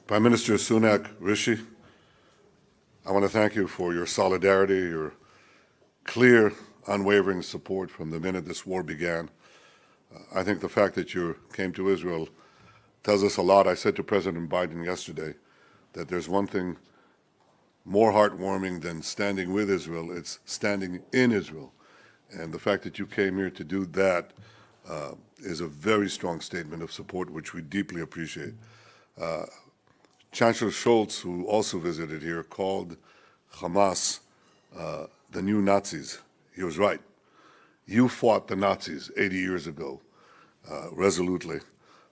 Prime Minister Sunak, Rishi, I want to thank you for your solidarity, your clear, unwavering support from the minute this war began. I think the fact that you came to Israel tells us a lot. I said to President Biden yesterday that there's one thing more heartwarming than standing with Israel, it's standing in Israel. And the fact that you came here to do that is a very strong statement of support, which we deeply appreciate. Chancellor Scholz, who also visited here, called Hamas the new Nazis. He was right. You fought the Nazis 80 years ago, resolutely,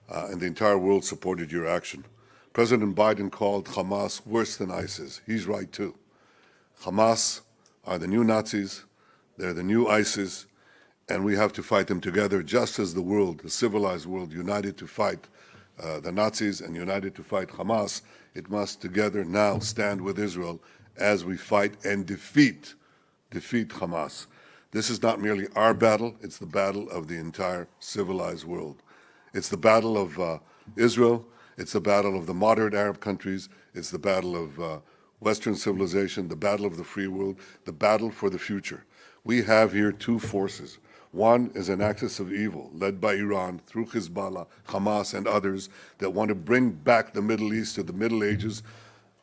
and the entire world supported your action. President Biden called Hamas worse than ISIS. He's right, too. Hamas are the new Nazis, they're the new ISIS, and we have to fight them together, just as the world, the civilized world, united to fight the Nazis and united to fight Hamas. It must together now stand with Israel as we fight and defeat Hamas. This is not merely our battle, it's the battle of the entire civilized world. It's the battle of Israel, it's the battle of the moderate Arab countries, it's the battle of Western civilization, the battle of the free world, the battle for the future. We have here two forces. One is an axis of evil led by Iran through Hezbollah, Hamas, and others that want to bring back the Middle East to the Middle Ages,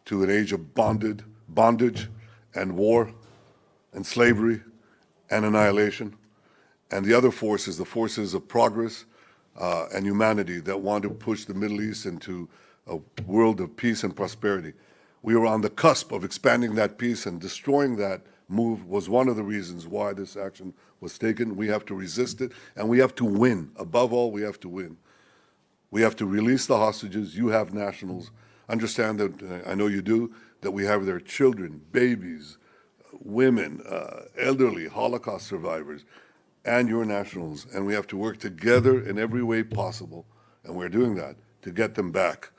to an age of bondage and war and slavery and annihilation. And the other force is the forces of progress and humanity that want to push the Middle East into a world of peace and prosperity. We are on the cusp of expanding that peace, and destroying that move was one of the reasons why this action was taken. We have to resist it, and we have to win. Above all, we have to win. We have to release the hostages. You have nationals. Understand that, I know you do, that we have their children, babies, women, elderly, Holocaust survivors, and your nationals. And we have to work together in every way possible, and we're doing that, to get them back.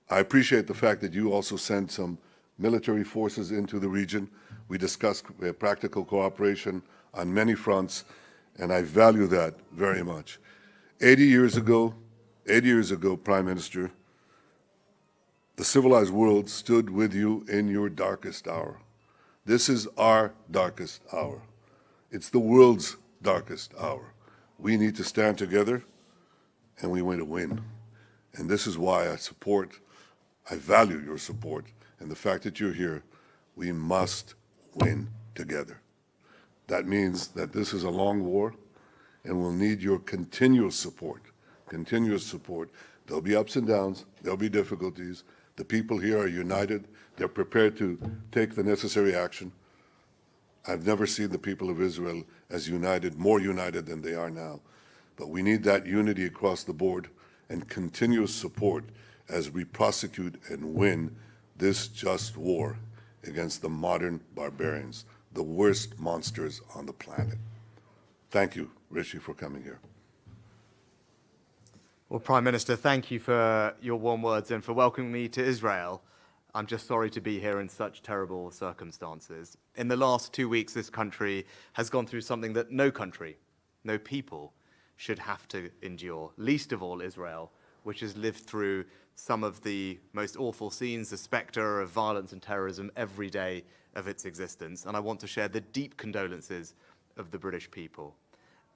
I appreciate the fact that you also sent some military forces into the region. We discussed practical cooperation on many fronts, and I value that very much. 80 years ago, Prime Minister, the civilized world stood with you in your darkest hour. This is our darkest hour. It's the world's darkest hour. We need to stand together, and we want to win. And this is why I value your support, and the fact that you're here. We must win together. That means that this is a long war, and we'll need your continuous support, There'll be ups and downs, there'll be difficulties. The people here are united. They're prepared to take the necessary action. I've never seen the people of Israel as united, more united than they are now. But we need that unity across the board and continuous support as we prosecute and win this just war against the modern barbarians, the worst monsters on the planet. Thank you, Rishi, for coming here. Well, Prime Minister, thank you for your warm words and for welcoming me to Israel. I'm just sorry to be here in such terrible circumstances. In the last 2 weeks, this country has gone through something that no country, no people should have to endure, least of all Israel, which has lived through some of the most awful scenes, the spectre of violence and terrorism every day of its existence. And I want to share the deep condolences of the British people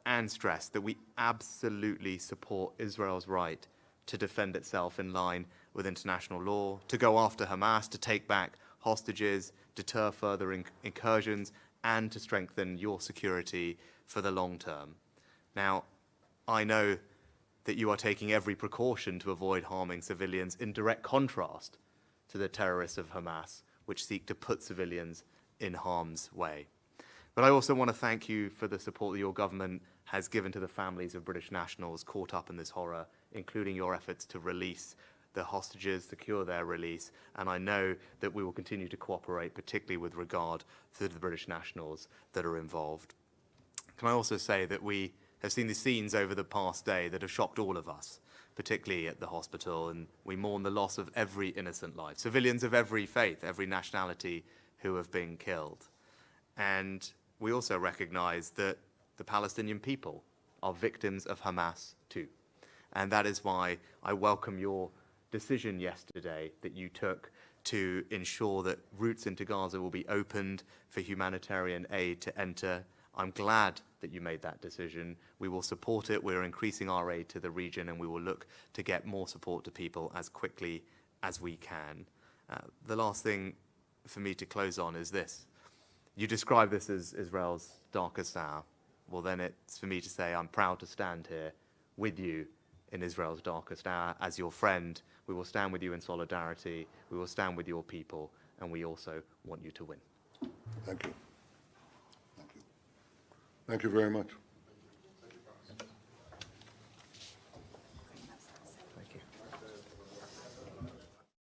and stress that we absolutely support Israel's right to defend itself in line with international law, to go after Hamas, to take back hostages, deter further incursions, and to strengthen your security for the long term. Now, I know that you are taking every precaution to avoid harming civilians, in direct contrast to the terrorists of Hamas, which seek to put civilians in harm's way. But I also want to thank you for the support that your government has given to the families of British nationals caught up in this horror, including your efforts to release the hostages, secure their release, and I know that we will continue to cooperate, particularly with regard to the British nationals that are involved. Can I also say that we have seen the scenes over the past day that have shocked all of us, particularly at the hospital, and we mourn the loss of every innocent life, civilians of every faith, every nationality who have been killed. And we also recognize that the Palestinian people are victims of Hamas too. And that is why I welcome your decision yesterday that you took to ensure that routes into Gaza will be opened for humanitarian aid to enter. I'm glad that you made that decision. We will support it. We're increasing our aid to the region, and we will look to get more support to people as quickly as we can. The last thing for me to close on is this. You describe this as Israel's darkest hour. Well, then it's for me to say I'm proud to stand here with you in Israel's darkest hour. As your friend, we will stand with you in solidarity. We will stand with your people, and we also want you to win. Thank you. Thank you. Thank you very much.